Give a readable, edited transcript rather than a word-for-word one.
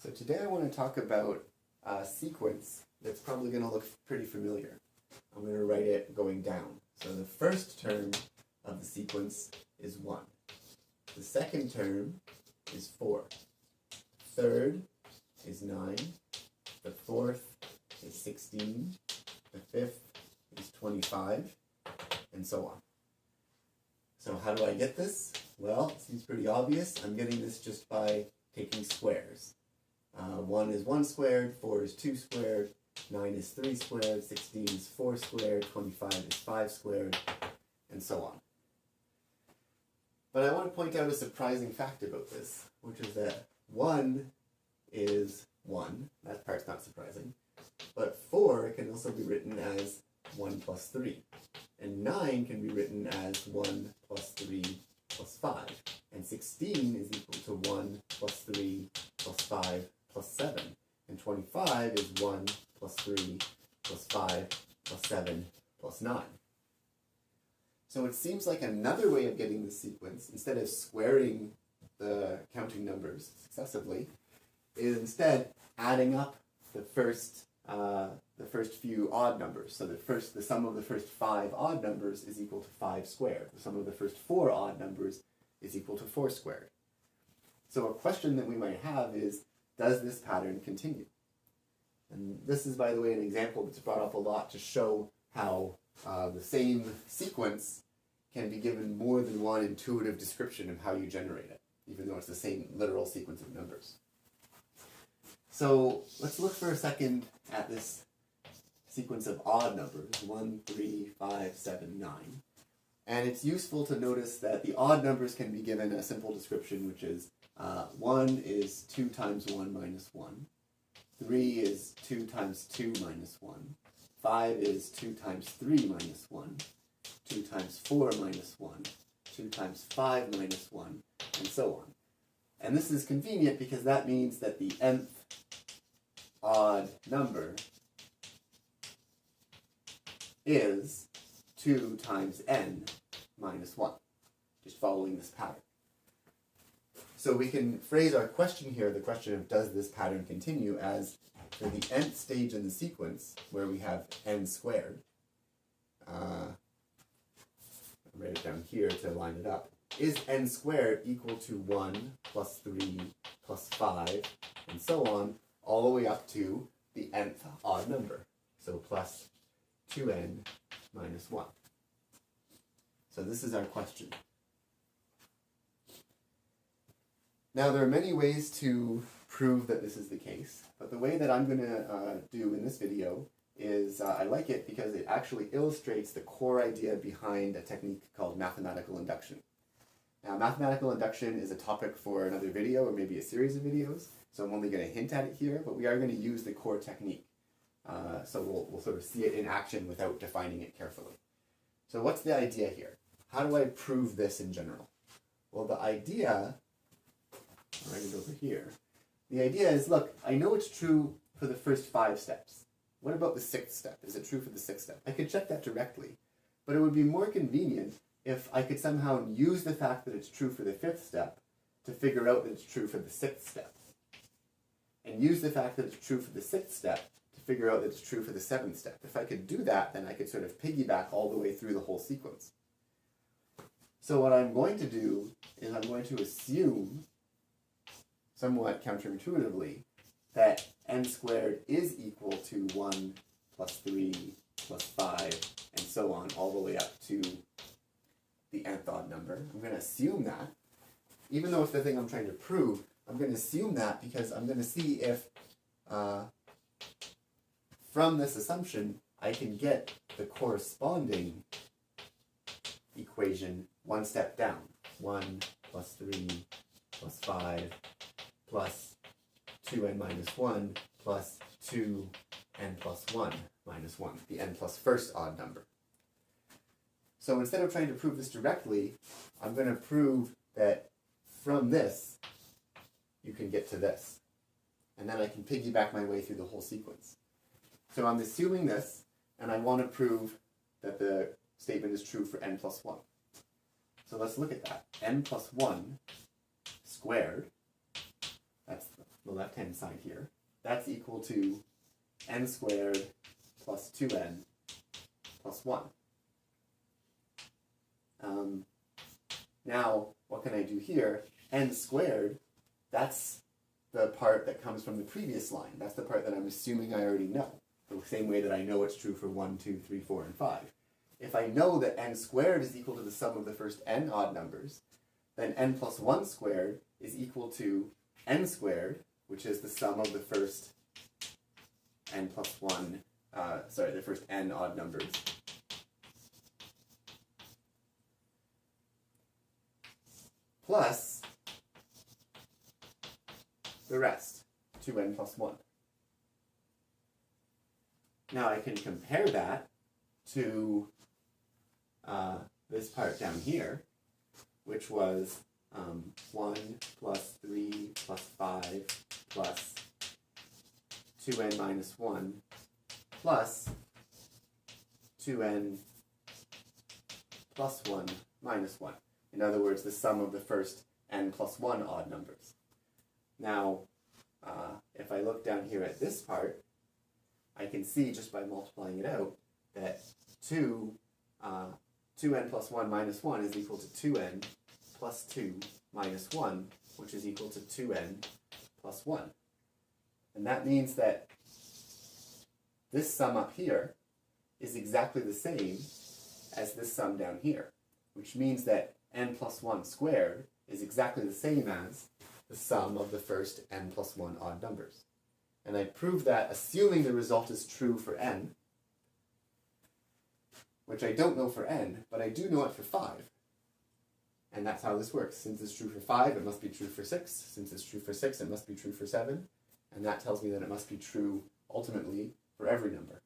So today I want to talk about a sequence that's probably going to look pretty familiar. I'm going to write it going down. So the first term of the sequence is 1. The second term is 4. Third is 9. The fourth is 16. The fifth is 25, and so on. So how do I get this? Well, it seems pretty obvious. I'm getting this just by taking squares. 1 is 1 squared, 4 is 2 squared, 9 is 3 squared, 16 is 4 squared, 25 is 5 squared, and so on. But I want to point out a surprising fact about this, which is that 1 is 1. That part's not surprising. But 4 can also be written as 1 plus 3. And 9 can be written as 1 plus 3 plus 5. And 16 is equal to 1 plus 3 plus 5 plus 7. And 25 is 1 plus 3 plus 5 plus 7 plus 9. So it seems like another way of getting this sequence, instead of squaring the counting numbers successively, is instead adding up the first few odd numbers. So the sum of the first 5 odd numbers is equal to 5 squared. The sum of the first 4 odd numbers is equal to 4 squared. So a question that we might have is, does this pattern continue? And this is, by the way, an example that's brought up a lot to show how the same sequence can be given more than one intuitive description of how you generate it, even though it's the same literal sequence of numbers. So let's look for a second at this sequence of odd numbers, 1, 3, 5, 7, 9. And it's useful to notice that the odd numbers can be given a simple description, which is 1 is 2 times 1 minus 1. 3 is 2 times 2 minus 1. 5 is 2 times 3 minus 1. 2 times 4 minus 1. 2 times 5 minus 1, and so on. And this is convenient because that means that the nth odd number is 2 times n minus 1, just following this pattern. So we can phrase our question here, the question of does this pattern continue, as for the nth stage in the sequence, where we have n squared, I'll write it down here to line it up, is n squared equal to 1 plus 3 plus 5, and so on, all the way up to the nth odd number, so plus 2n minus 1. So this is our question. Now there are many ways to prove that this is the case, but the way that I'm going to do in this video is I like it because it actually illustrates the core idea behind a technique called mathematical induction. Now mathematical induction is a topic for another video or maybe a series of videos, so I'm only going to hint at it here, but we are going to use the core technique. So we'll sort of see it in action without defining it carefully. So what's the idea here? How do I prove this in general? Well, the idea, I'll write it over here. The idea is, look, I know it's true for the first 5 steps. What about the 6th step? Is it true for the 6th step? I could check that directly, but it would be more convenient if I could somehow use the fact that it's true for the 5th step to figure out that it's true for the 6th step. And use the fact that it's true for the 6th step to figure out that it's true for the 7th step. If I could do that, then I could sort of piggyback all the way through the whole sequence. So what I'm going to do is I'm going to assume, somewhat counterintuitively, that n squared is equal to 1 plus 3 plus 5, and so on, all the way up to the nth odd number. I'm going to assume that, even though it's the thing I'm trying to prove, I'm going to assume that because I'm going to see if, from this assumption, I can get the corresponding equation one step down. 1 plus 3 plus 5 plus 2n minus 1 plus 2n plus 1 minus 1, the n plus first odd number. So instead of trying to prove this directly, I'm going to prove that from this, you can get to this. And then I can piggyback my way through the whole sequence. So I'm assuming this, and I want to prove that the statement is true for n plus 1. So let's look at that. N plus 1 squared, that's the left-hand side here, that's equal to n squared plus 2n plus 1. Now, what can I do here? N squared, that's the part that comes from the previous line. That's the part that I'm assuming I already know, the same way that I know it's true for 1, 2, 3, 4, and 5. If I know that n squared is equal to the sum of the first n odd numbers, then n plus 1 squared is equal to n squared, which is the sum of the first n plus 1, the first n odd numbers, plus the rest, 2n plus 1. Now I can compare that to this part down here, which was 1 plus 3 plus 5 plus 2n minus 1 plus 2n plus 1 minus 1. In other words, the sum of the first n plus 1 odd numbers. Now, if I look down here at this part, I can see just by multiplying it out that 2n plus 1 minus 1 is equal to 2n plus 2 minus 1, which is equal to 2n plus 1. And that means that this sum up here is exactly the same as this sum down here, which means that n plus 1 squared is exactly the same as the sum of the first n plus 1 odd numbers. And I prove that assuming the result is true for n, which I don't know for n, but I do know it for 5. And that's how this works. Since it's true for 5, it must be true for 6. Since it's true for 6, it must be true for 7. And that tells me that it must be true, ultimately, for every number.